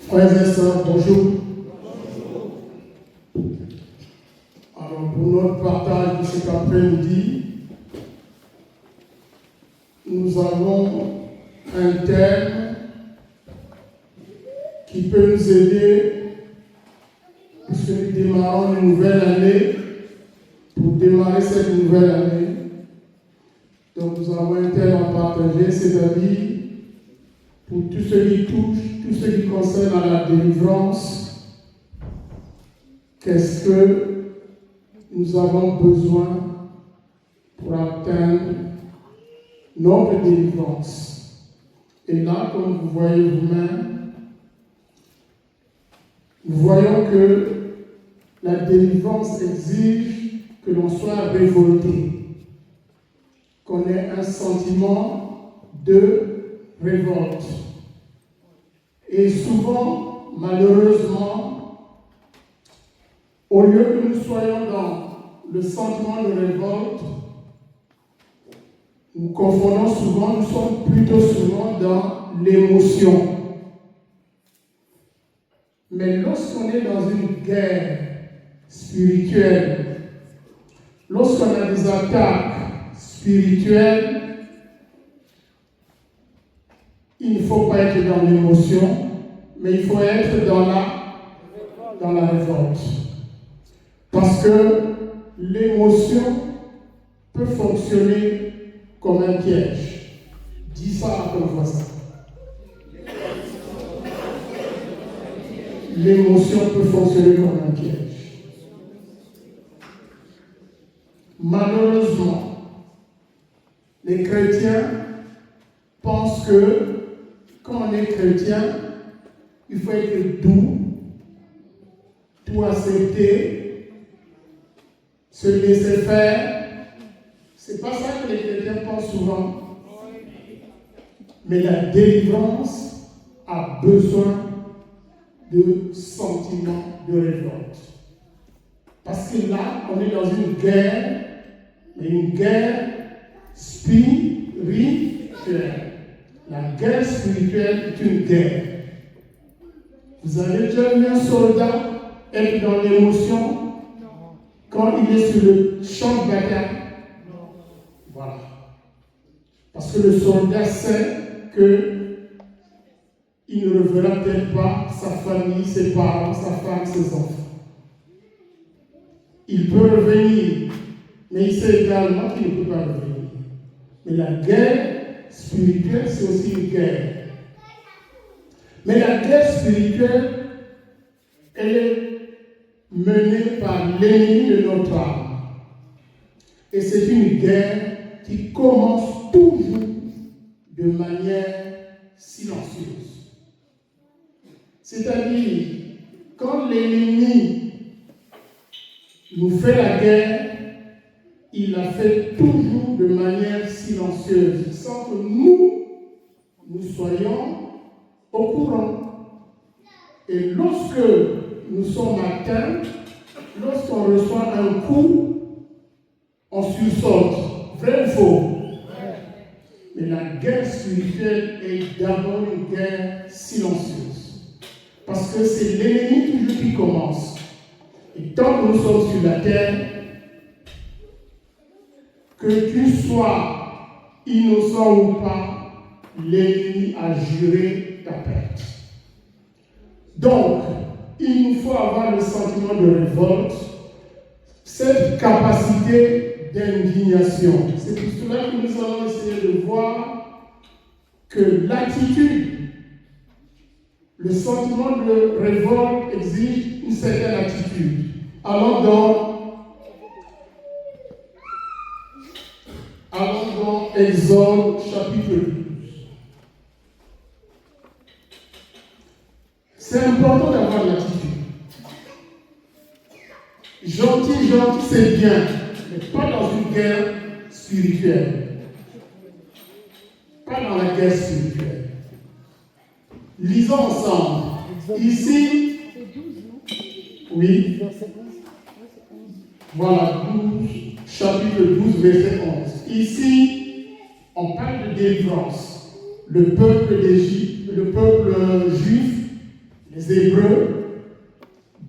Frères et sœurs, bonjour. Alors, pour notre partage de cet après-midi, nous avons un thème qui peut nous aider puisque nous démarrons une nouvelle année. Pour démarrer cette nouvelle année, donc nous avons un thème à partager, c'est-à-dire pour tout ce qui touche, tout ce qui concerne à la délivrance, qu'est-ce que nous avons besoin pour atteindre notre délivrance. Et là, comme vous voyez vous-même, nous voyons que la délivrance exige que l'on soit révolté, qu'on ait un sentiment de révolte. Et souvent, malheureusement, au lieu que nous soyons dans le sentiment de révolte, nous confondons souvent, nous sommes plutôt souvent dans l'émotion. Mais lorsqu'on est dans une guerre spirituelle, lorsqu'on a des attaques spirituelles, il ne faut pas être dans l'émotion, mais il faut être dans la révolte. Parce que l'émotion peut fonctionner comme un piège. Dis ça comme ça. L'émotion peut fonctionner comme un piège. Malheureusement, les chrétiens pensent que quand on est chrétien, il faut être doux, tout accepter, se laisser faire. C'est pas ça que les chrétiens pensent souvent. Mais la délivrance a besoin de sentiments de révolte. Parce que là, on est dans une guerre, mais une guerre spirituelle. La guerre spirituelle est une guerre. Vous avez déjà vu un soldat être dans l'émotion quand il est sur le champ de bataille? Voilà. Parce que le soldat sait qu'il ne reverra peut-être pas sa famille, ses parents, sa femme, ses enfants. Il peut revenir, mais il sait également qu'il ne peut pas revenir. Mais la guerre spirituelle, c'est aussi une guerre. Mais la guerre spirituelle, elle est menée par l'ennemi de notre âme. Et c'est une guerre qui commence toujours de manière silencieuse. C'est-à-dire, quand l'ennemi nous fait la guerre, il la fait toujours de manière silencieuse, sans que nous soyons au courant. Et lorsque nous sommes atteints, lorsqu'on reçoit un coup, on sursaute. Vrai ou faux? Mais la guerre spirituelle est d'abord une guerre silencieuse. Parce que c'est l'ennemi toujours qui commence. Et tant que nous sommes sur la terre, que tu sois innocent ou pas, l'ennemi a juré ta perte. Donc, il nous faut avoir le sentiment de révolte, cette capacité d'indignation. C'est pour cela que nous allons essayer de voir que l'attitude, le sentiment de révolte exige une certaine attitude. Allons dans Exode chapitre 12. C'est important d'avoir l'attitude. Gentil, c'est bien, mais pas dans une guerre spirituelle. Pas dans la guerre spirituelle. Lisons ensemble. Ici, oui. Voilà, chapitre 12, verset 11. Ici, on parle de délivrance. Le peuple d'Égypte, le peuple juif les Hébreux,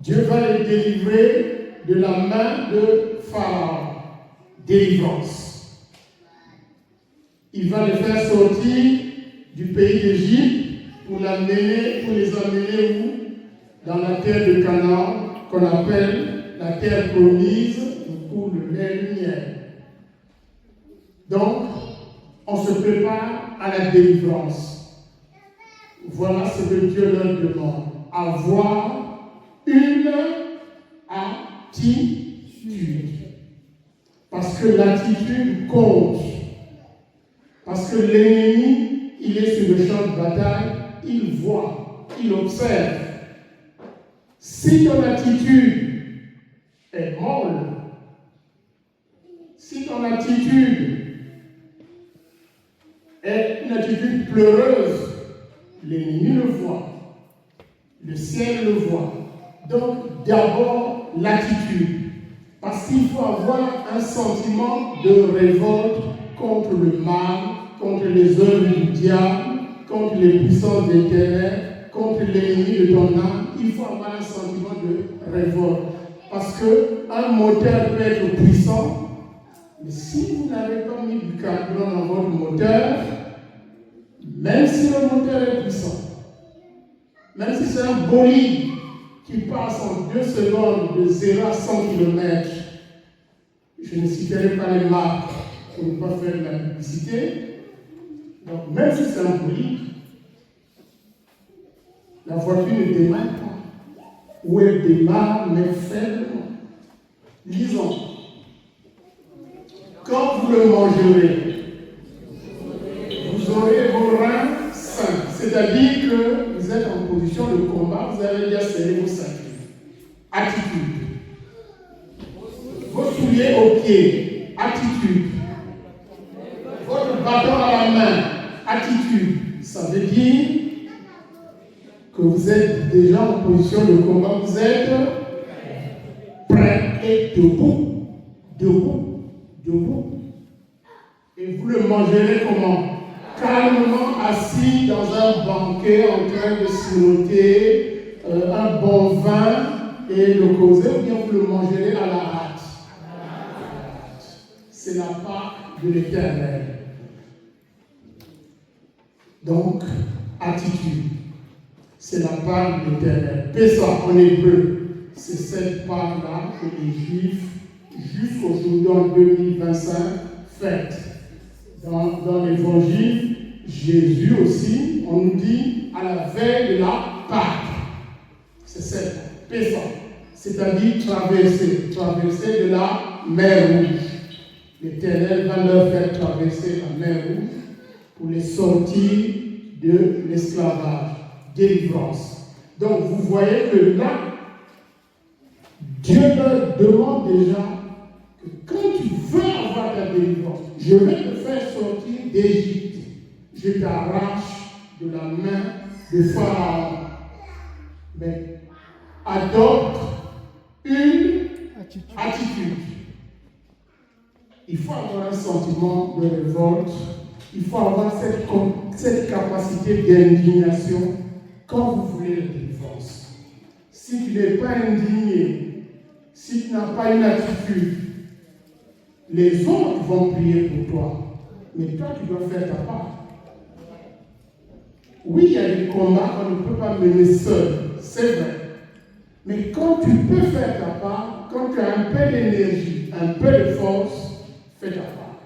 Dieu va les délivrer de la main de Pharaon. Délivrance. Il va les faire sortir du pays d'Égypte pour les amener où? Dans la terre de Canaan, qu'on appelle la terre promise pour le lait et le miel. Donc, on se prépare à la délivrance. Voilà ce que Dieu leur demande. Avoir une attitude. Parce que l'attitude compte. Parce que l'ennemi, il est sur le champ de bataille, il voit, il observe. Si ton attitude est molle, si ton attitude est une attitude pleureuse, l'ennemi le voit, le ciel le voit. Donc, d'abord, l'attitude. Parce qu'il faut avoir un sentiment de révolte contre le mal, contre les œuvres du diable, contre les puissances des ténèbres, contre l'ennemi de ton âme. Il faut avoir un sentiment de révolte. Parce qu'un moteur peut être puissant, mais si vous n'avez pas mis du carburant dans votre moteur, même si le moteur est puissant, même si c'est un bolide qui passe en 2 secondes de 0 à 100 km, je ne citerai pas les marques pour ne pas faire de la publicité, donc même si c'est un bolide, la voiture ne démarre pas, ou elle démarre mais faiblement. Lisons. Quand vous le mangerez, vous aurez vos reins sains. C'est-à-dire que vous êtes en position de combat, vous avez déjà serré vos ceintures. Attitude. Vos souliers aux pieds. Attitude. Votre bâton à la main. Attitude. Ça veut dire que vous êtes déjà en position de combat, vous êtes prêt et debout. Debout. Et vous le mangerez comment? Calmement assis dans un banquet en train de siroter un bon vin et le causer, ou bien vous le mangerez à la hâte. C'est la part de l'Éternel. Donc, attitude. C'est la part de l'Éternel. Pesa en hébreu, c'est cette part-là que les Juifs, jusqu'aujourd'hui en 2025, fêtent. Dans l'évangile, Jésus aussi, on nous dit à la veille de la Pâque. C'est cette Pesa, c'est-à-dire traverser de la mer Rouge. L'Éternel va leur faire traverser la mer Rouge pour les sortir de l'esclavage. Délivrance. Donc vous voyez que là, Dieu leur demande déjà que quand tu veux avoir ta délivrance, je vais te faire sortir d'Égypte. Je t'arrache de la main de Pharaon. Mais adopte une attitude. Il faut avoir un sentiment de révolte. Il faut avoir cette capacité d'indignation quand vous voulez la délivrance. Si tu n'es pas indigné, si tu n'as pas une attitude, les autres vont prier pour toi. Mais toi, tu dois faire ta part. Oui, il y a des combats qu'on ne peut pas mener seul, c'est vrai. Mais quand tu peux faire ta part, quand tu as un peu d'énergie, un peu de force, fais ta part.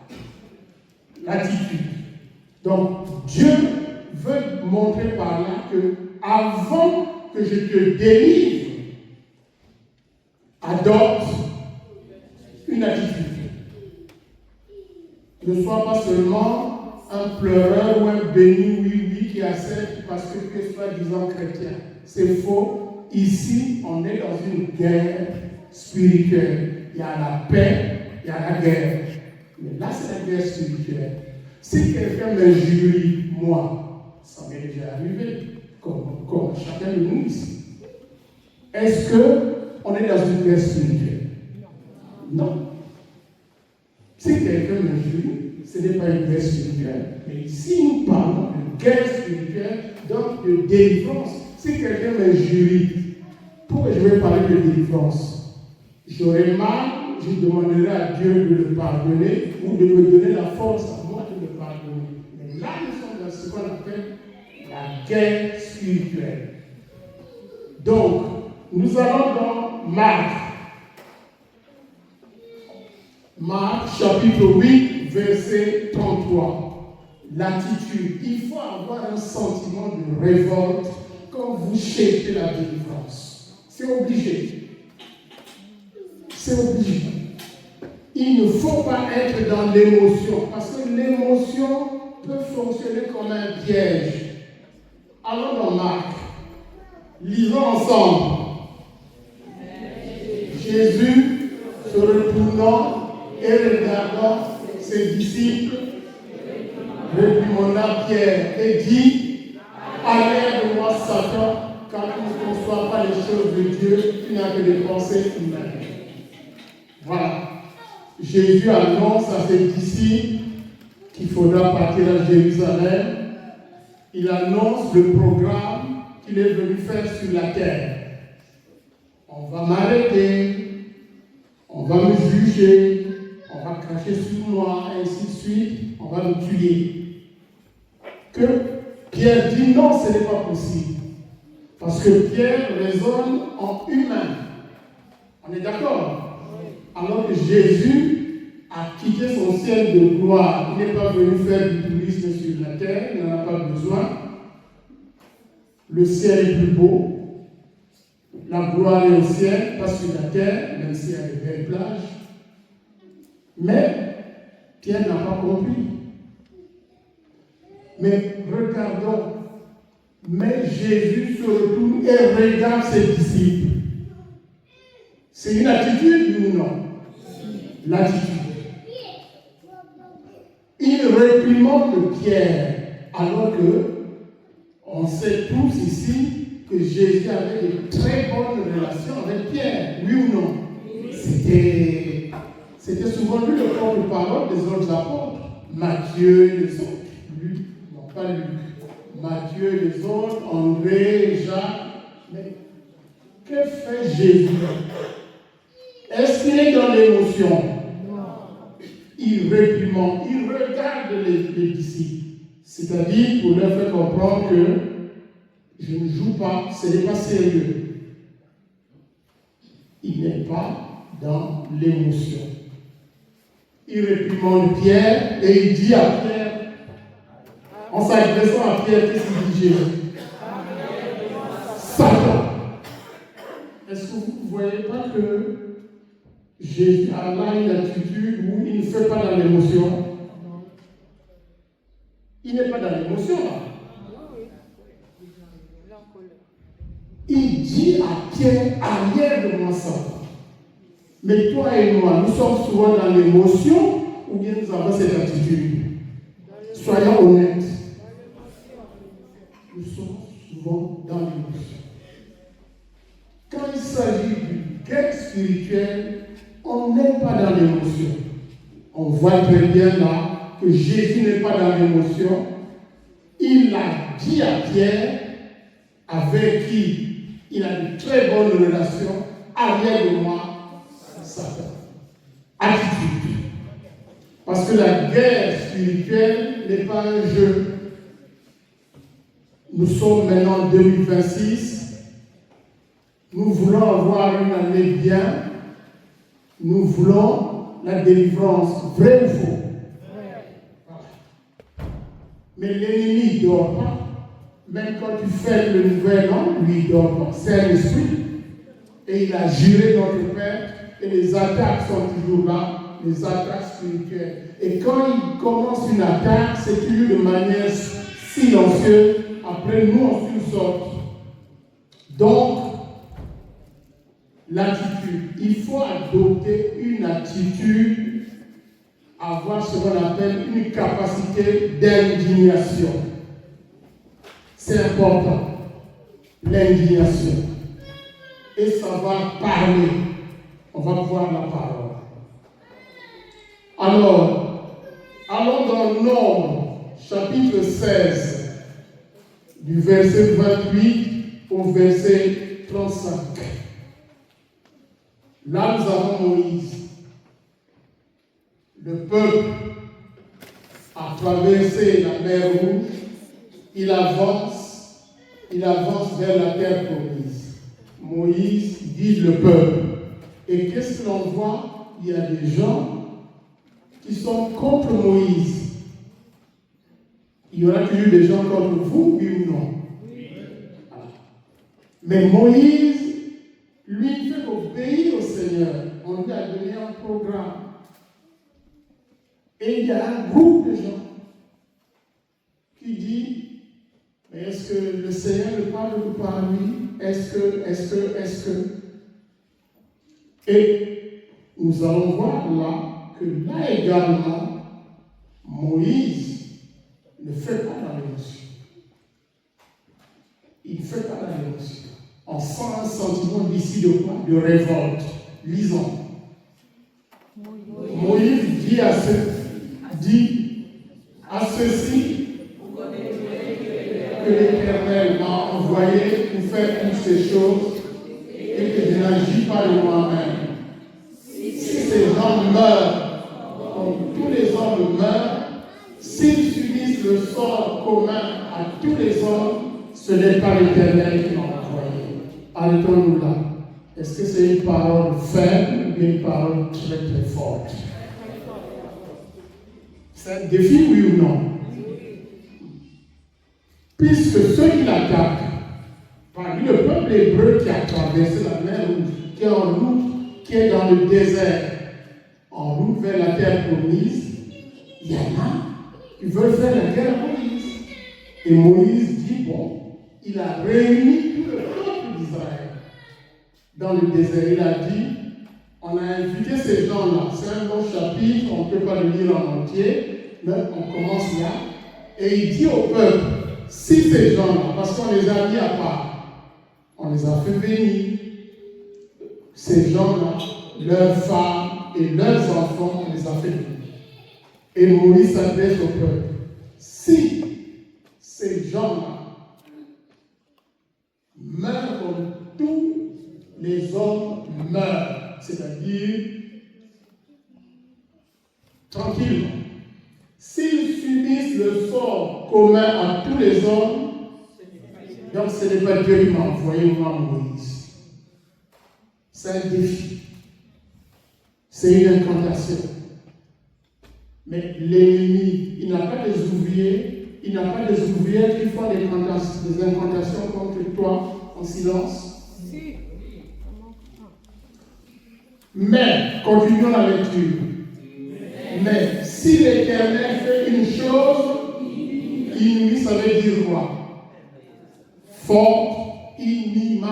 L'attitude. Donc, Dieu veut montrer par là que avant que je te délivre, adopte une attitude. Ne sois pas seulement un pleureur ou un béni oui qui accepte parce que tu es soi-disant chrétien. C'est faux. Ici, on est dans une guerre spirituelle. Il y a la paix, il y a la guerre. Mais là, c'est la guerre spirituelle. Si quelqu'un m'injurie, moi, ça m'est déjà arrivé, comme chacun de nous ici. Est-ce qu'on est dans une guerre spirituelle? Non. Si quelqu'un m'injurie, ce n'est pas une guerre spirituelle. Mais ici, nous parlons de guerre spirituelle, donc de délivrance. si quelqu'un m'injurie, pourquoi je vais parler de délivrance? J'aurai mal, je demanderai à Dieu de le pardonner ou de me donner la force à moi de le pardonner. Mais là, nous sommes dans ce qu'on appelle la guerre spirituelle. Donc, nous allons dans Marc. Marc, chapitre 8, verset 33. L'attitude. Il faut avoir un sentiment de révolte quand vous cherchez la délivrance. C'est obligé. C'est obligé. Il ne faut pas être dans l'émotion, parce que l'émotion peut fonctionner comme un piège. Allons dans Marc. Lisons ensemble. Jésus, se retournant et regardant ses disciples, réprimanda Pierre et dit: Arrière de moi, Satan, car tu ne conçois pas les choses de Dieu, tu n'as que des pensées humaines. Voilà. Jésus annonce à ses disciples qu'il faudra partir à Jérusalem. Il annonce le programme qu'il est venu faire sur la terre. On va m'arrêter, on va me juger, on va cracher sur moi, ainsi de suite, on va me tuer. Que Pierre dit non, ce n'est pas possible. Parce que Pierre raisonne en humain. On est d'accord? Alors que Jésus a quitté son ciel de gloire. Il n'est pas venu faire du tourisme sur la terre, il n'en a pas besoin. Le ciel est plus beau. La gloire est au ciel, pas sur la terre, même s'il y a de belles plages. Mais Pierre n'a pas compris. Mais regardons. Mais Jésus se retourne et regarde ses disciples. C'est une attitude ou non? L'attitude. Il réprimande Pierre, alors que on sait tous ici que Jésus avait de très bonnes relations avec Pierre, oui ou non? C'était souvent lui le porte-parole des autres apôtres. Matthieu et les autres. Luc, non pas Luc. Matthieu et les autres, André, Jacques. Mais que fait Jésus? Est-ce qu'il est dans l'émotion? Non. Il réprimande, il regarde les disciples. C'est-à-dire pour leur faire comprendre que je ne joue pas, ce n'est pas sérieux. Il n'est pas dans l'émotion. Il réprimande Pierre et il dit à Pierre, en s'adressant à Pierre, qu'est-ce qu'il dit Jésus? Satan. Est-ce que vous ne voyez pas que Jésus a là une attitude où il ne fait pas dans l'émotion? Il n'est pas dans l'émotion là. Il dit à Pierre, arrière de moi, Satan. Mais toi et moi, nous sommes souvent dans l'émotion ou bien nous avons cette attitude? Soyons honnêtes. Nous sommes souvent dans l'émotion. Quand il s'agit d'une guerre spirituelle, on n'est pas dans l'émotion. On voit très bien là que Jésus n'est pas dans l'émotion. Il a dit à Pierre, avec qui il a de très bonnes relations, arrière de moi, Satan. Attitude. Parce que la guerre spirituelle n'est pas un jeu. Nous sommes maintenant en 2026. Nous voulons avoir une année bien. Nous voulons la délivrance. Vrai ou faux? Mais l'ennemi ne dort pas. Même quand tu fais le nouvel an, lui il dort pas. C'est un esprit. Et il a juré notre Père. Et les attaques sont toujours là. Les attaques spirituelles. Et quand il commence une attaque, c'est toujours de manière silencieuse. Après, nous, on s'en sort. Donc, l'attitude. Il faut adopter une attitude, avoir ce qu'on appelle une capacité d'indignation. C'est important. L'indignation. Et ça va parler. On va voir la parole. Alors, allons dans Nombre, chapitre 16, du verset 28 au verset 35. Là, nous avons Moïse. Le peuple a traversé la mer Rouge. Il avance vers la terre promise. Moïse guide le peuple. Et qu'est-ce que l'on voit? Il y a des gens qui sont contre Moïse. Il y aura toujours des gens contre vous, oui ou non? Oui. Mais Moïse, lui, il fait obéir au Seigneur. On lui a donné un programme. Et il y a un groupe de gens qui dit, mais est-ce que le Seigneur ne parle pas à lui? Est-ce que... Et nous allons voir là que là également, Moïse ne fait pas dans l'émotion. Il ne fait pas dans l'émotion. On sent un sentiment d'ici de quoi? De révolte. Lisons. Moïse dit à ceux-ci que l'Éternel m'a envoyé pour faire toutes ces choses et que je n'agis pas de moi-même. Si ces gens meurent, comme tous les hommes meurent, s'ils subissent le sort commun à tous les hommes, ce n'est pas l'Éternel qui m'a envoyé. Arrêtons-nous là. Est-ce que c'est une parole faible ou une parole très très forte? C'est un défi, oui ou non? Puisque ceux qui l'attaquent, parmi le peuple hébreu qui a traversé la mer Rouge, qui est en route, qui est dans le désert, en route vers la terre promise, il y en a qui veulent faire la guerre à Moïse. Et Moïse dit, bon, il a réuni tout le peuple d'Israël dans le désert. Il a dit, on a invité ces gens-là. C'est un long chapitre, on ne peut pas le lire en entier, mais on commence là. Et il dit au peuple, si ces gens-là, parce qu'on les a mis à part, on les a fait venir, ces gens-là, leurs femmes et leurs enfants, on les a fait venir. Et Moïse s'adresse au peuple. Si ces gens-là meurent comme tous les hommes meurent, c'est-à-dire tranquillement, s'ils subissent le sort commun à tous les hommes, donc ce n'est pas Dieu qui m'a envoyé moi Moïse. C'est un défi. C'est une incantation. Mais l'ennemi, il n'a pas des ouvriers, il n'a pas des ouvrières qui font des incantations contre toi en silence. Mais, continuons la lecture. Mais si l'Éternel fait une chose, inouïe, ça veut dire quoi? Forte, inimaginable.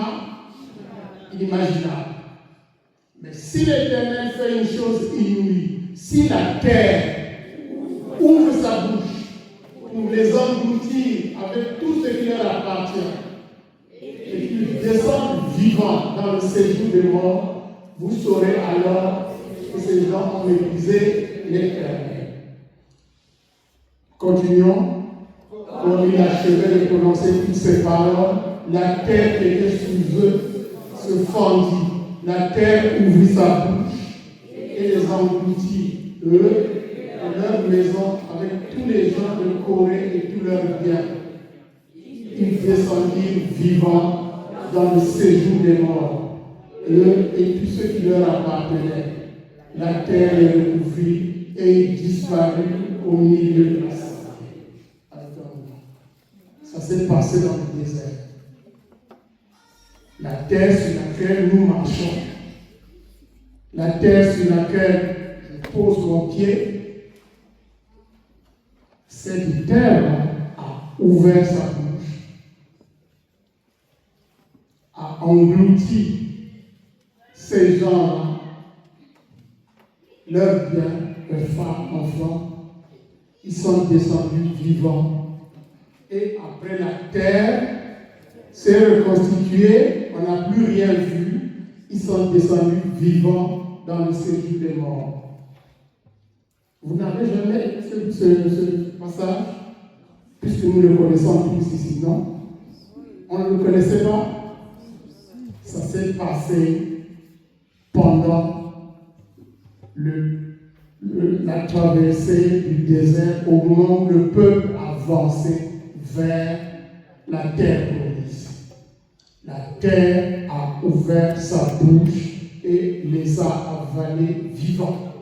Mais si l'Éternel fait une chose inouïe, si la terre ouvre sa bouche pour les engloutir avec tout ce qui leur appartient, et qu'ils descendent vivants dans le séjour des morts, vous saurez alors que ces gens ont méprisé l'Éternel. Continuons. Comme il achevait de prononcer toutes ces paroles, la terre qui était sous eux se fendit. La terre ouvrit sa bouche et les engloutit, eux et leur maison, avec tous les gens de Corée et tous leurs biens. Ils descendirent vivants dans le séjour des morts, eux et tous ceux qui leur appartenaient. La terre les recouvrit et ils disparurent au milieu de la savane. Ça s'est passé dans le désert. La terre sur laquelle nous marchons, la terre sur laquelle je pose mon pied, cette terre a ouvert sa bouche, a englouti ces gens-là, leurs biens, leurs femmes, enfants, ils sont descendus vivants. Et après la terre s'est reconstituée, on n'a plus rien vu, ils sont descendus vivants dans le séjour des morts. Vous n'avez jamais ce passage, puisque nous le connaissons tous ici, non? On ne le connaissait pas. Ça s'est passé pendant la traversée du désert, au moment où le peuple avançait vers la terre promise. La terre a ouvert sa bouche et les a avalés vivants.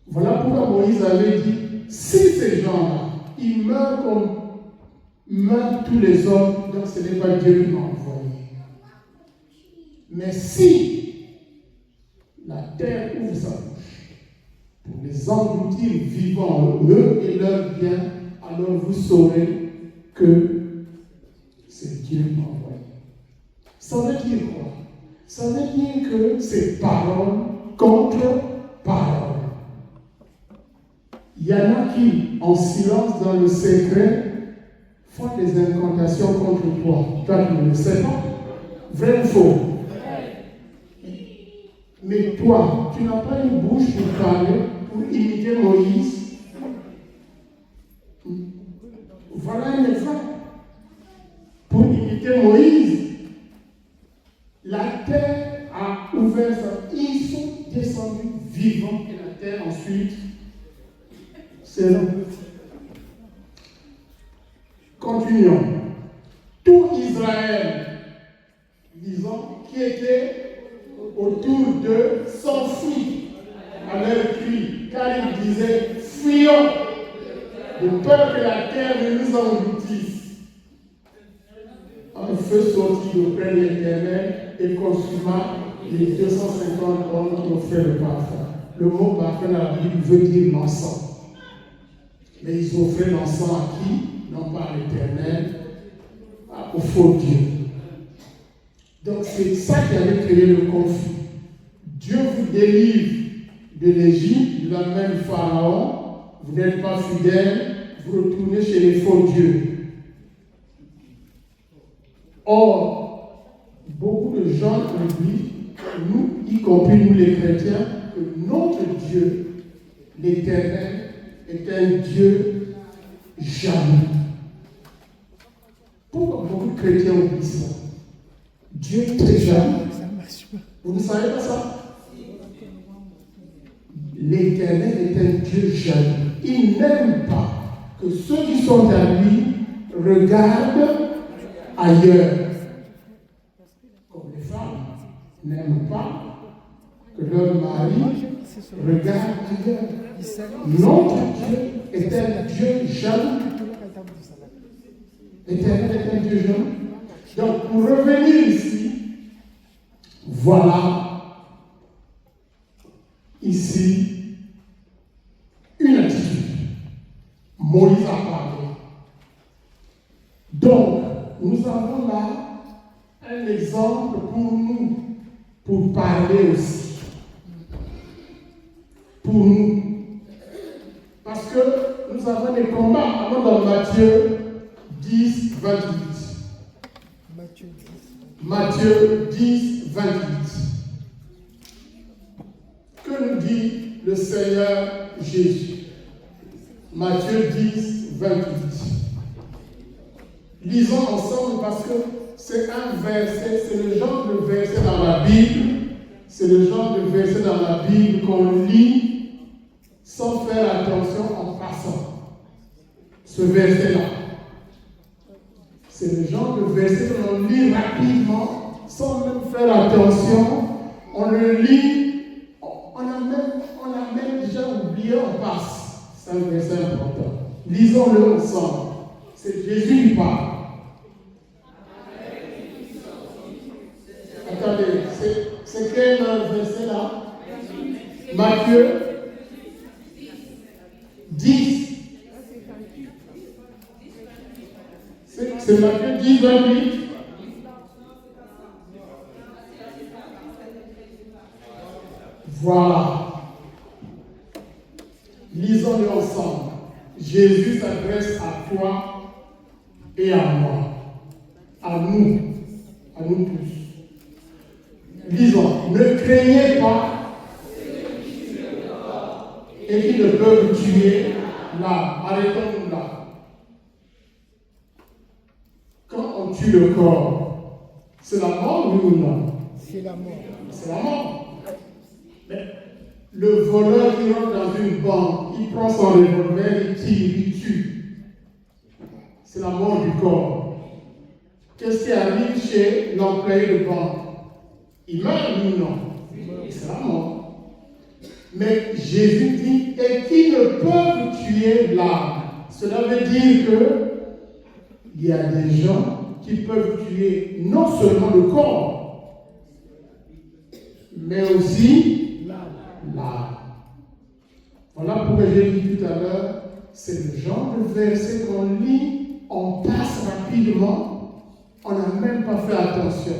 Voilà pourquoi Moïse avait dit, si ces gens-là, ils meurent comme meurent tous les hommes, donc ce n'est pas Dieu qui m'a envoyé. Mais si la terre ouvre sa bouche pour les engloutir vivants, eux et leurs biens, alors vous saurez que c'est Dieu qui m'a envoyé. Ça veut dire quoi? Ça veut dire que c'est parole contre parole. Il y en a qui, en silence dans le secret, font des incantations contre toi. Toi, tu ne le sais pas. Vrai ou faux? Mais toi, tu n'as pas une bouche pour parler, pour imiter Moïse. Voilà un exemple. Pour imiter Moïse, la terre a ouvert sa... Ils sont descendus vivants et la terre ensuite, c'est là. Continuons. Tout Israël, disons, qui était autour d'eux, s'enfuit à leur cri, car ils disaient, fuyons, de peur que la terre ne nous engloutisse. Un feu sortit auprès de l'Éternel et consuma les 250 hommes qui offraient le parfum. Le mot parfum dans la Bible veut dire l'encens. Mais ils offraient l'encens à qui? Non pas à l'Éternel, au faux Dieu. Donc c'est ça qui avait créé le conflit. Dieu vous délivre de l'Égypte, de la main du Pharaon, vous n'êtes pas fidèle, vous retournez chez les faux dieux. Or, beaucoup de gens oublient, nous, y compris nous les chrétiens, que notre Dieu, l'Éternel, est un Dieu jaloux. Pourquoi beaucoup de chrétiens oublient ça? Dieu est très jaloux. Vous ne savez pas ça? L'Éternel est un Dieu jaloux. Il n'aime pas que ceux qui sont à lui regardent ailleurs. Comme les femmes n'aiment pas que leur mari regarde ailleurs. Notre Dieu est un Dieu jaloux. L'Éternel est un Dieu jaloux. Donc, pour revenir ici, voilà ici une attitude. Moïse a parlé. Donc, nous avons là un exemple pour nous, pour parler aussi. Pour nous. Parce que nous avons des combats. Avant dans Matthieu 10, 28. Matthieu 10, 28. Que nous dit le Seigneur Jésus? Matthieu 10, 28. Lisons ensemble parce que c'est un verset, c'est le genre de verset dans la Bible, c'est le genre de verset dans la Bible qu'on lit sans faire attention en passant. Ce verset-là. C'est le genre de verset que l'on lit rapidement, sans même faire attention. On le lit, on a même déjà oublié, on passe. C'est un verset important. Lisons-le ensemble. C'est Jésus qui parle. Attendez, c'est quel verset là? Matthieu 10. C'est Matthieu 10, 28. Voilà. Lisons-le ensemble. Jésus s'adresse à toi et à moi. À nous tous. Lisons. Ne craignez pas et qui ne peuvent vous tuer là. Arrêtons-nous là. Quand on tue le corps, c'est la mort, oui ou non? C'est la mort. C'est la mort. Mais le voleur qui rentre dans une banque, il prend son revolver, il tire, il tue. C'est la mort du corps. Qu'est-ce qui arrive chez l'employé de banque? Il meurt, oui ou non? C'est la mort. Mais Jésus dit, et qui ne peuvent tuer l'âme. Cela veut dire qu'il y a des gens qui peuvent tuer non seulement le corps, mais aussi l'âme. Voilà pourquoi j'ai dit tout à l'heure, c'est le genre de verset qu'on lit, on passe rapidement, on n'a même pas fait attention.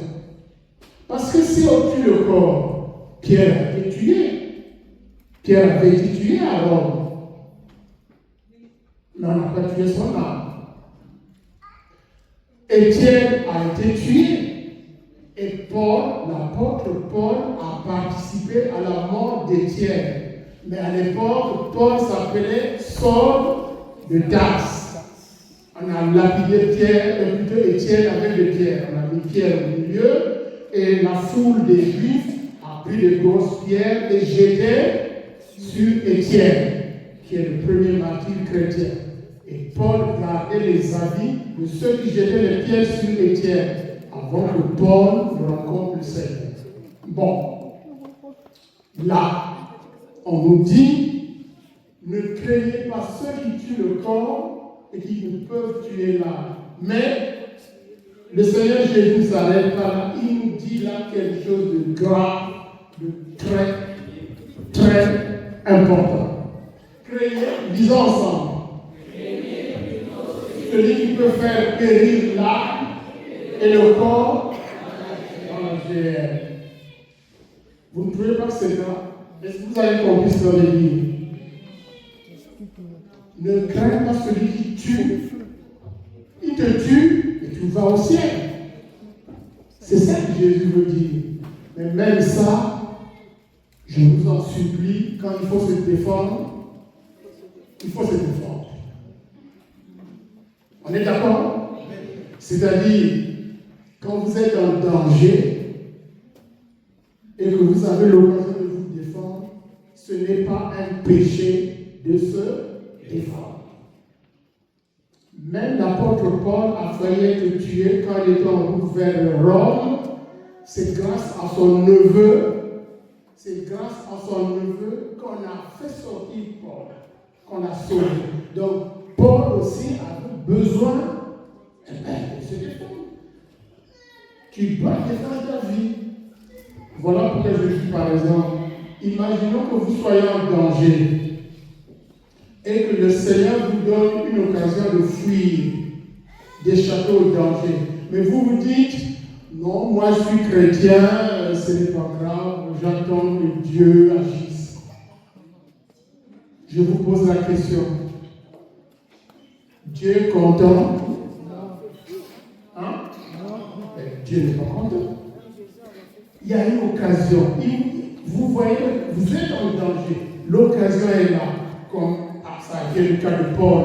Parce que si on tue le corps, Pierre a été tué. Pierre avait été tué à Rome. Mais on n'a pas tué son âme. Étienne a été tué. Et Paul, l'apôtre Paul, a participé à la mort d'Étienne. Mais à l'époque, Paul s'appelait Saul de Tarse. On a lapidé Pierre, et plutôt Étienne avec de Pierre. On a mis Pierre au milieu, et la foule des Juifs a pris de grosses pierres et jeté sur Étienne, qui est le premier martyr chrétien. Et Paul gardait les habits de ceux qui jetaient les pierres sur Étienne, avant que Paul ne rencontre le Seigneur. Bon, là, on nous dit, ne craignez pas ceux qui tuent le corps et qui ne peuvent tuer l'âme. Mais le Seigneur Jésus ne s'arrête pas là. Il nous dit là quelque chose de grave, de très, très important. Craignez, disons ensemble. Celui qui peut faire périr l'âme et le corps dans la GR. Vous ne trouvez pas que c'est grave? Est-ce que vous avez compris ce qu'on est dit? Ne crains pas celui qui tue. Il te tue et tu vas au ciel. C'est ça que Jésus veut dire. Mais même ça, je vous en supplie, quand il faut se défendre, il faut se défendre. On est d'accord? C'est-à-dire, quand vous êtes en danger et que vous avez l'occasion de vous défendre, ce n'est pas un péché de se défendre. Même l'apôtre Paul a failli être tué quand il était en route vers Rome. C'est grâce à son neveu, qu'on a fait sortir Paul, qu'on a sauvé. Donc, Paul aussi a besoin de se défendre. Tu dois défendre ta vie. Voilà pourquoi je dis par exemple, imaginons que vous soyez en danger et que le Seigneur vous donne une occasion de fuir, d'échapper au danger. Mais vous vous dites, non, moi je suis chrétien, ce n'est pas grave, j'attends que Dieu agisse. Je vous pose la question. Dieu est content? Hein? Dieu n'est pas content. Il y a une occasion. Vous voyez, vous êtes en danger. L'occasion est là. Comme ça a été le cas de Paul.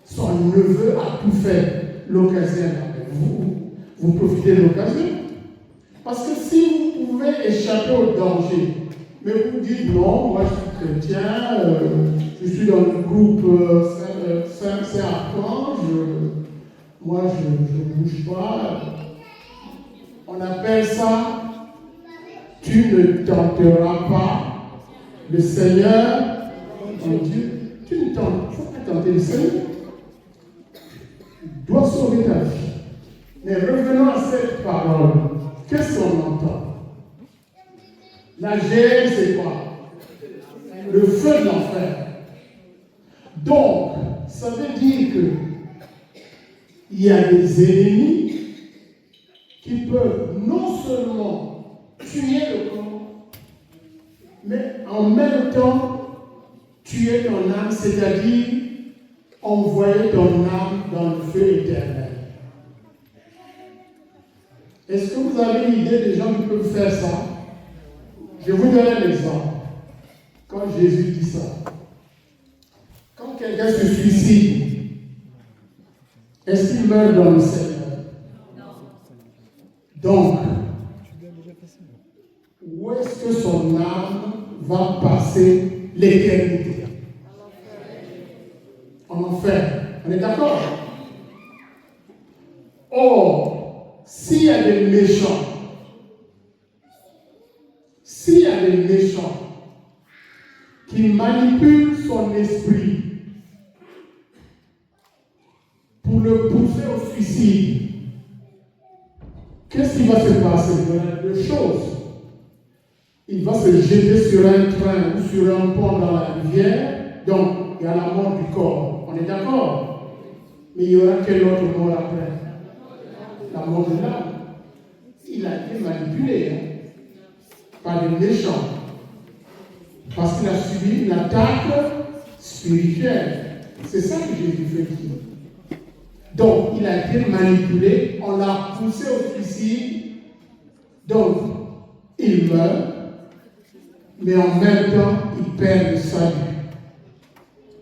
Son neveu a tout fait. L'occasion est là. Vous profitez de l'occasion. Parce que si vous pouvez échapper au danger, mais vous dites non, moi je suis chrétien, je suis dans le groupe Saint-Archange, moi je ne bouge pas. On appelle ça, tu ne tenteras pas le Seigneur, ton Dieu. Tu ne tentes, faut pas tenter le Seigneur. Tu dois sauver ta vie. Mais revenons à cette parole. Qu'est-ce qu'on entend? La GM, c'est quoi? Le feu de l'enfer. Donc, ça veut dire que il y a des ennemis qui peuvent non seulement tuer le corps, mais en même temps tuer ton âme, c'est-à-dire envoyer ton âme dans le feu éternel. Est-ce que vous avez une idée des gens qui peuvent faire ça? Je vous donne un exemple. Quand Jésus dit ça, quand quelqu'un se suicide, est-ce qu'il meurt dans le Seigneur? Donc, où est-ce que son âme va passer l'éternité? En enfer. On est d'accord? Or, s'il y a des méchants, qui manipulent son esprit pour le pousser au suicide, qu'est-ce qui va se passer? Il y a deux choses. Il va se jeter sur un train ou sur un pont dans la rivière, donc il y a la mort du corps. On est d'accord? Mais il y aura quelle autre mort après? La mort de l'âme. Il a été manipulé par des méchants. Parce qu'il a subi une attaque spirituelle. C'est ça que Jésus veut dire. Donc, il a été manipulé, on l'a poussé au suicide. Donc, il meurt, mais en même temps, il perd le salut.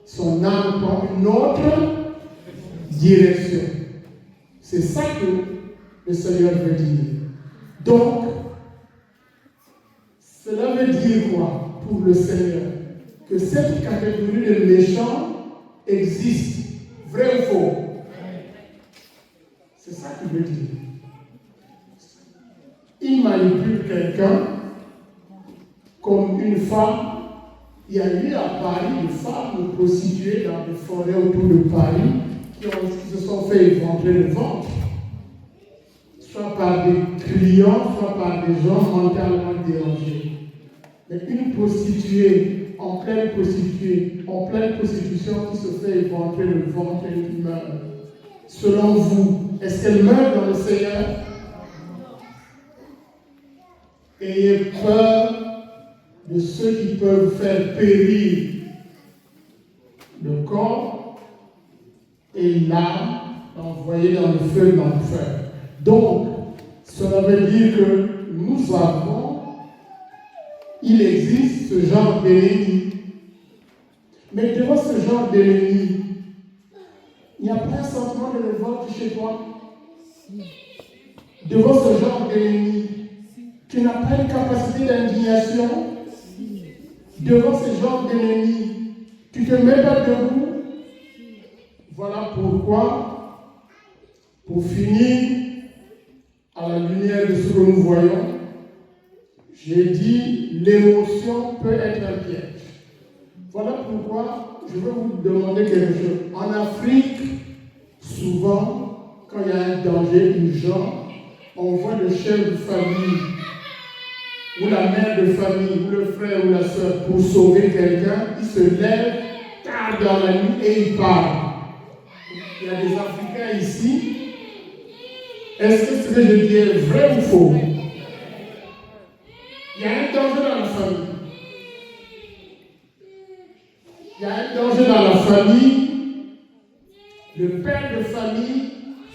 Son âme prend une autre direction. C'est ça que le Seigneur veut dire. Donc, cela veut dire quoi pour le Seigneur? Que cette catégorie de méchants existe. Vrai ou faux? C'est ça qu'il veut dire. Il manipule quelqu'un comme une femme. Il y a eu à Paris des femmes prostituées dans des forêts autour de Paris qui se sont fait éventrer le ventre. Soit par des clients, soit par des gens mentalement dérangés. Mais une prostituée, en pleine prostitution, qui se fait éventrer le ventre et qui meurt. Selon vous, est-ce qu'elle meurt dans le Seigneur? Ayez peur de ceux qui peuvent faire périr le corps et l'âme, envoyée dans le feu de l'enfer. Donc, cela veut dire que il existe ce genre d'ennemi. Mais devant ce genre d'ennemi, il n'y a pas un sentiment de révolte chez toi. Devant ce genre d'ennemi, tu n'as pas une capacité d'indignation. Devant ce genre d'ennemi, tu ne te mets pas debout. Voilà pourquoi, pour finir, à la lumière de ce que nous voyons, j'ai dit l'émotion peut être un piège. Voilà pourquoi je veux vous demander quelque chose. En Afrique, souvent, quand il y a un danger urgent, on voit le chef de famille, ou la mère de famille, ou le frère ou la soeur, pour sauver quelqu'un, il se lève tard dans la nuit et il part. Il y a des Africains ici. Est-ce que ce que je dis est vrai ou faux? Il y a un danger dans la famille. Il y a un danger dans la famille. Le père de famille,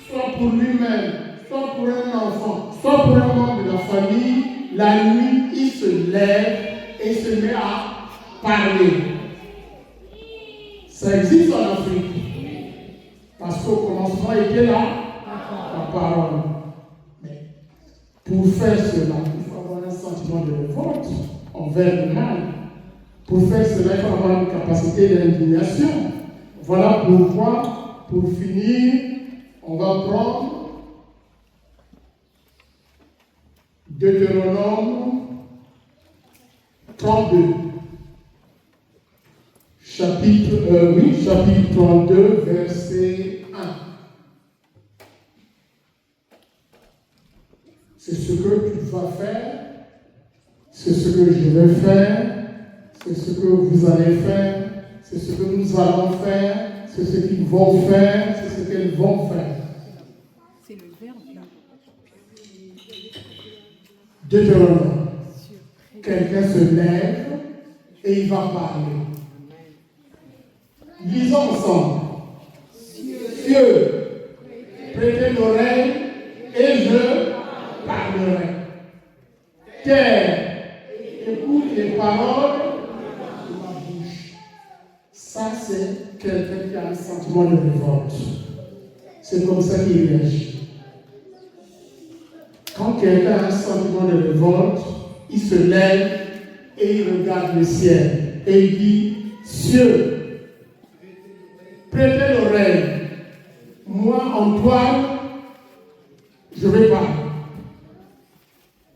soit pour lui-même, soit pour un enfant, soit pour un membre de la famille, la nuit, il se lève et se met à parler. Ça existe en Afrique. Parce qu'au commencement était là la parole. Mais pour faire cela, il faut avoir un sentiment de révolte envers le mal. Pour faire cela, il faut avoir une capacité d'indignation. Voilà pourquoi, pour finir, on va prendre Deutéronome 32. Chapitre 32, verset 1. C'est ce que tu vas faire, c'est ce que je vais faire, c'est ce que vous allez faire, c'est ce que nous allons faire, c'est ce qu'ils vont faire, c'est ce qu'elles vont faire. C'est le verbe. Deutéronome. Quelqu'un se lève et il va parler. Lisons ensemble. Cieux, prêtez l'oreille et je parlerai. Terre, écoute les paroles de ma bouche. Ça, c'est quelqu'un qui a un sentiment de révolte. C'est comme ça qu'il réagit. Quand quelqu'un a un sentiment de révolte, il se lève et il regarde le ciel. Et il dit, cieux, prêtez l'oreille. Moi, Antoine, je vais parler.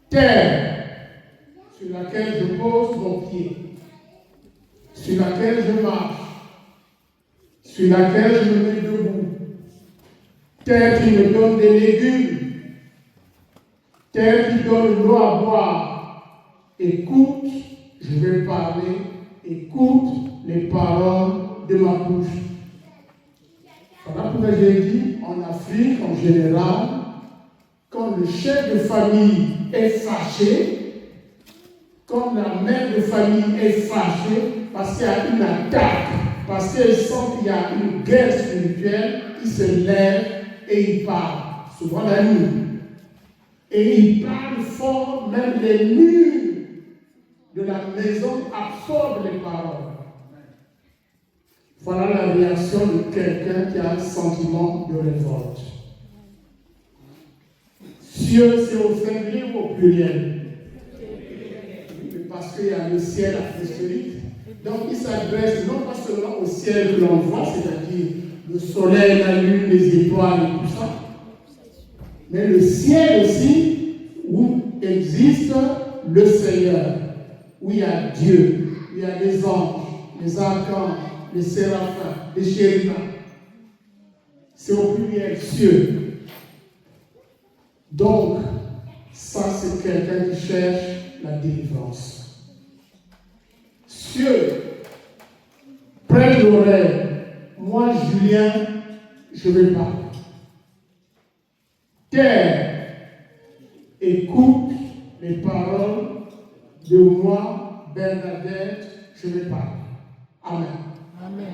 Terre, sur laquelle je pose mon pied, sur laquelle je marche, sur laquelle je me mets debout. Terre qui me donne des légumes, terre qui donne l'eau à boire. Écoute, je vais parler, écoute les paroles de ma bouche. Voilà pourquoi j'ai dit, en Afrique en général, quand le chef de famille est fâché, quand la mère de famille est fâchée, parce qu'il y a une attaque, parce qu'elle sent qu'il y a une guerre spirituelle, il se lève et il parle, souvent la nuit. Et il parle fort, même les murs de la maison absorbent les paroles. Voilà la réaction de quelqu'un qui a un sentiment de révolte. Cieux, c'est au singulier ou au pluriel? Parce qu'il y a le ciel apostolique. Donc il s'adresse non pas seulement au ciel que l'on voit, c'est-à-dire le soleil, la lune, les étoiles et tout ça, mais le ciel aussi où existe le Seigneur, où il y a Dieu, où il y a les anges, les archanges, les séraphins, les chérubins. C'est au pluriel, cieux. Donc, ça c'est quelqu'un qui cherche la délivrance. Cieux, prête l'oreille. Moi, Julien, je vais parler. Terre, écoute les paroles de moi, Bernadette, je vais parler. Amen. Amen.